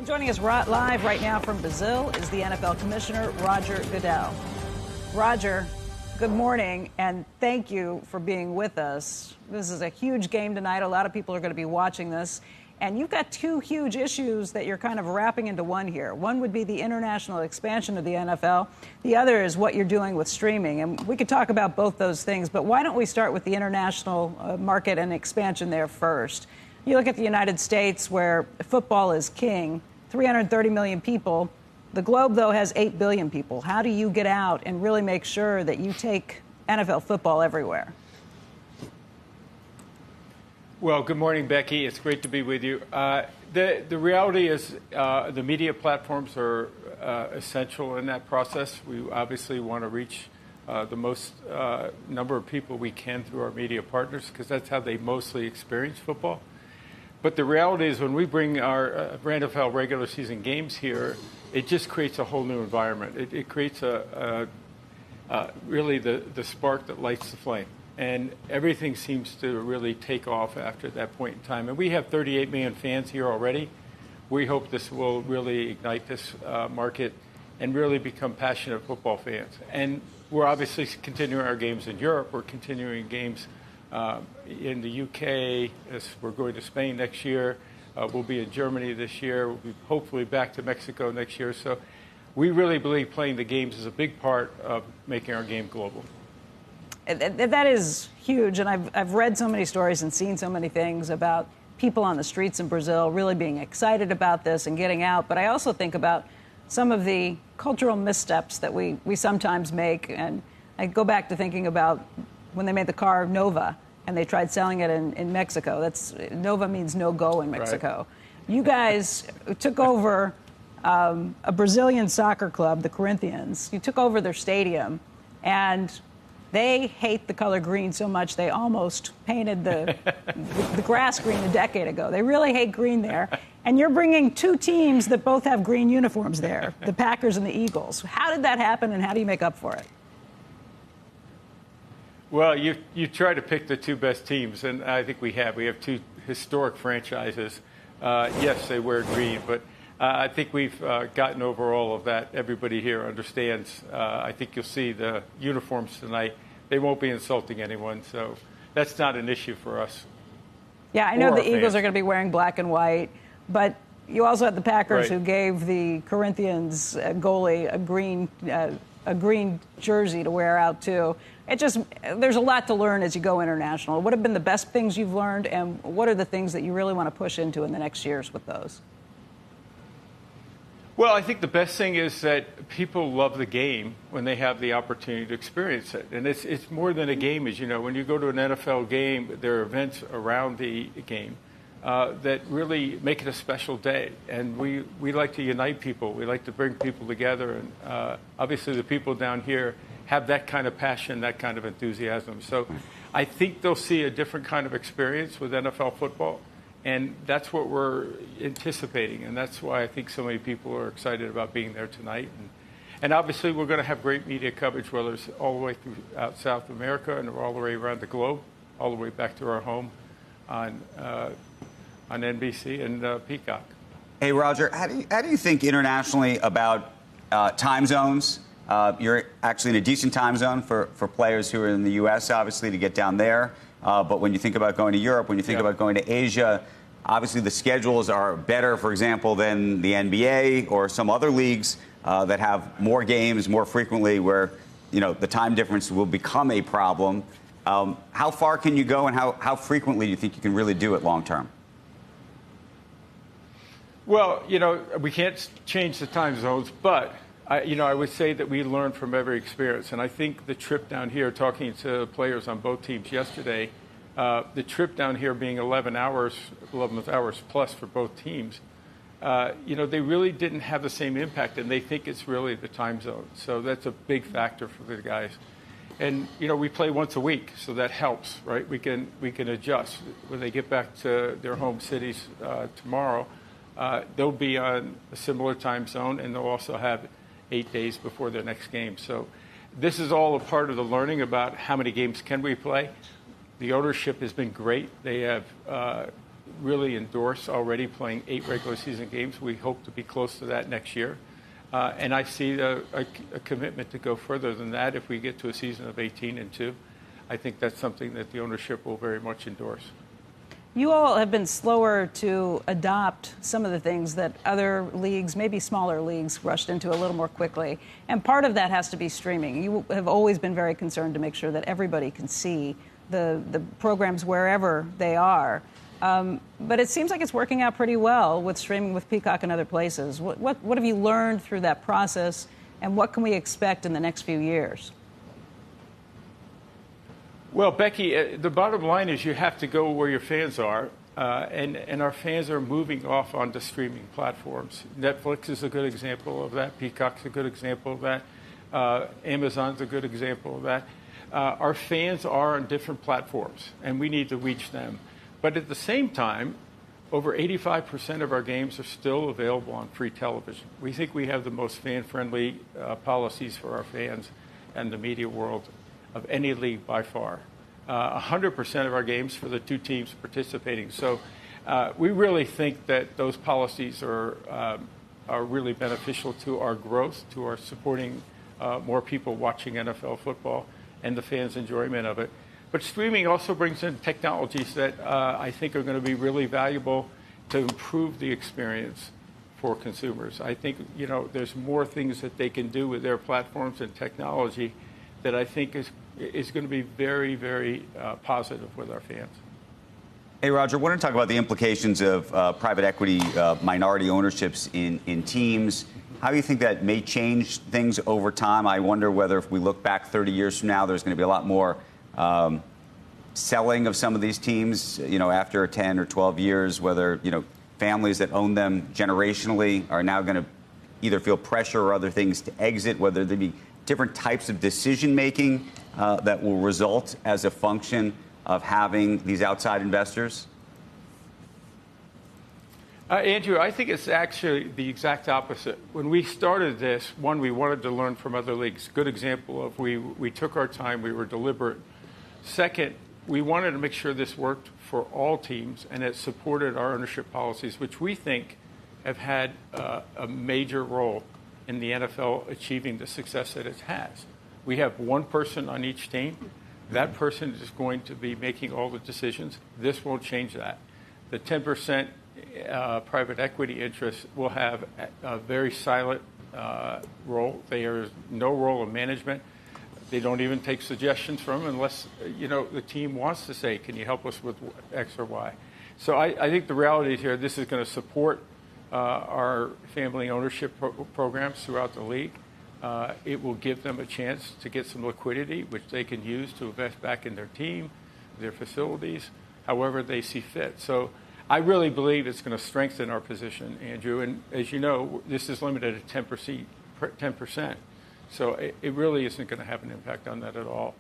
And joining us live right now from Brazil is the NFL Commissioner Roger Goodell. Roger, good morning, and thank you for being with us. This is a huge game tonight. A lot of people are going to be watching this. And you've got two huge issues that you're kind of wrapping into one here. One would be the international expansion of the NFL. The other is what you're doing with streaming. And we could talk about both those things, but why don't we start with the international market and expansion there first? You look at the United States, where football is king, 330 million people. The globe, though, has 8 billion people. How do you get out and really make sure that you take NFL football everywhere? Well, good morning, Becky. It's great to be with you. The reality is the media platforms are essential in that process. We obviously want to reach the most number of people we can through our media partners, because that's how they mostly experience football. But the reality is when we bring our NFL regular season games here, it just creates a whole new environment. It creates really the spark that lights the flame. And everything seems to really take off after that point in time. And we have 38 million fans here already. We hope this will really ignite this market and really become passionate football fans. And we're obviously continuing our games in Europe. We're continuing games in the UK. As we're going to Spain next year. We'll be in Germany this year. We'll be hopefully back to Mexico next year. So we really believe playing the games is a big part of making our game global. That is huge, and I've read so many stories and seen so many things about people on the streets in Brazil really being excited about this and getting out. But I also think about some of the cultural missteps that we sometimes make. And I go back to thinking about when they made the car Nova and they tried selling it in Mexico. Nova means no go in Mexico. Right. You guys took over a Brazilian soccer club, the Corinthians. You took over their stadium, and they hate the color green so much they almost painted the grass green a decade ago. They really hate green there. And you're bringing two teams that both have green uniforms there, the Packers and the Eagles. How did that happen, and how do you make up for it? Well, you try to pick the two best teams, and I think we have. We have two historic franchises. Yes, they wear green, but I think we've gotten over all of that. Everybody here understands. I think you'll see the uniforms tonight. They won't be insulting anyone, so that's not an issue for us. Yeah, I know the Eagles are going to be wearing black and white, but you also had the Packers, right, who gave the Corinthians goalie a green jersey to wear out too. There's a lot to learn as you go international. What have been the best things you've learned, and what are the things that you really want to push into in the next years with those? Well, I think the best thing is that people love the game when they have the opportunity to experience it. And it's more than a game, as you know. When you go to an NFL game, there are events around the game that really make it a special day. And we like to unite people. We like to bring people together. And obviously the people down here have that kind of passion, that kind of enthusiasm. So I think they'll see a different kind of experience with NFL football. And that's what we're anticipating, and that's why I think so many people are excited about being there tonight. And obviously, we're going to have great media coverage, whether it's all the way throughout South America and all the way around the globe, all the way back to our home on NBC and Peacock. Hey, Roger, how do you think internationally about time zones? You're actually in a decent time zone for players who are in the U.S., obviously, to get down there. But when you think about going to Europe, when you think about going to Asia, obviously the schedules are better, for example, than the NBA or some other leagues that have more games more frequently, where the time difference will become a problem. How far can you go, and how frequently do you think you can really do it long term? Well, we can't change the time zones, but I would say that we learn from every experience. And I think the trip down here, talking to players on both teams yesterday, the trip down here being 11 hours plus for both teams, they really didn't have the same impact, and they think it's really the time zone. So that's a big factor for the guys. And, we play once a week, so that helps, right? We can adjust. When they get back to their home cities tomorrow, they'll be on a similar time zone, and they'll also have 8 days before their next game. So this is all a part of the learning about how many games can we play. The ownership has been great. They have really endorse already playing 8 regular season games. We hope to be close to that next year. And I see a commitment to go further than that if we get to a season of 18-2. I think that's something that the ownership will very much endorse. You all have been slower to adopt some of the things that other leagues, maybe smaller leagues, rushed into a little more quickly. And part of that has to be streaming. You have always been very concerned to make sure that everybody can see the programs wherever they are. But it seems like it's working out pretty well with streaming with Peacock and other places. What have you learned through that process, and what can we expect in the next few years? Well, Becky, the bottom line is you have to go where your fans are, and our fans are moving off onto streaming platforms. Netflix is a good example of that. Peacock's a good example of that. Amazon's a good example of that. Our fans are on different platforms, and we need to reach them. But at the same time, over 85% of our games are still available on free television. We think we have the most fan-friendly policies for our fans and the media world of any league by far. 100% of our games for the 2 teams participating. So we really think that those policies are really beneficial to our growth, to our supporting more people watching NFL football and the fans' enjoyment of it. But streaming also brings in technologies that I think are going to be really valuable to improve the experience for consumers. I think, there's more things that they can do with their platforms and technology that I think is going to be very, very positive with our fans. Hey, Roger, I want to talk about the implications of private equity minority ownerships in teams. How do you think that may change things over time? I wonder whether if we look back 30 years from now, there's going to be a lot more selling of some of these teams, after 10 or 12 years, whether, families that own them generationally are now going to either feel pressure or other things to exit, whether there be different types of decision-making that will result as a function of having these outside investors? Andrew, I think it's actually the exact opposite. When we started this, one, we wanted to learn from other leagues. Good example of we took our time, we were deliberate. Second, we wanted to make sure this worked for all teams and it supported our ownership policies, which we think have had a major role in the NFL achieving the success that it has. We have one person on each team. That person is going to be making all the decisions. This won't change that. The 10% private equity interest will have a very silent role. There is no role of management. They don't even take suggestions from them unless, the team wants to say, can you help us with X or Y? So I think the reality is here, this is going to support our family ownership programs throughout the league. It will give them a chance to get some liquidity, which they can use to invest back in their team, their facilities, however they see fit. So I really believe it's going to strengthen our position, Andrew. And as you know, this is limited at 10%. So it really isn't going to have an impact on that at all.